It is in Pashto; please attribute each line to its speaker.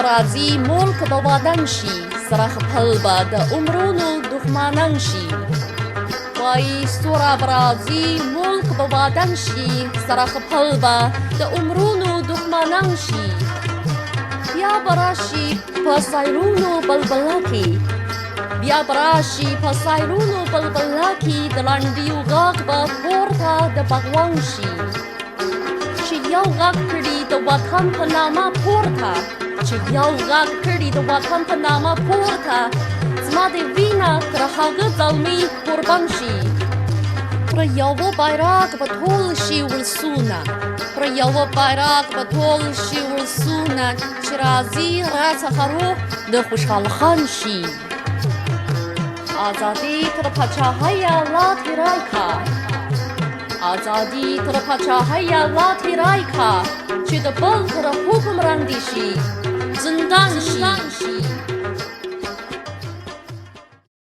Speaker 1: برازی ملک بوادن شي سره خپل به د عمرونو دښمنان شي وایي ستوره برازي ملک بوادن شي سره خپل به د عمرونو دښمنان شي بیا به راشي په سایرونو بلبله کې بیا به راشي په سایرونو بلبله کې د لنډیو غږ به پورته د بغوان شي چې یو غږ کړي د وطن په نامه پورته چې یو غږ کړي د وطن په نامه پورته زما د وینه تر هغه زلمي قربان شي پر یوه بیرغ به ټول شي ولسونه پر یوه بیرغ به ټول شي ولسونه چې راځي راڅخه روح د خوشحال خان شي آزادي تر پاچاهیه لا تېری کا آزادي تر پاچاهیه لا تېری کا چې د بل تر حکم لاندې شي زندان شي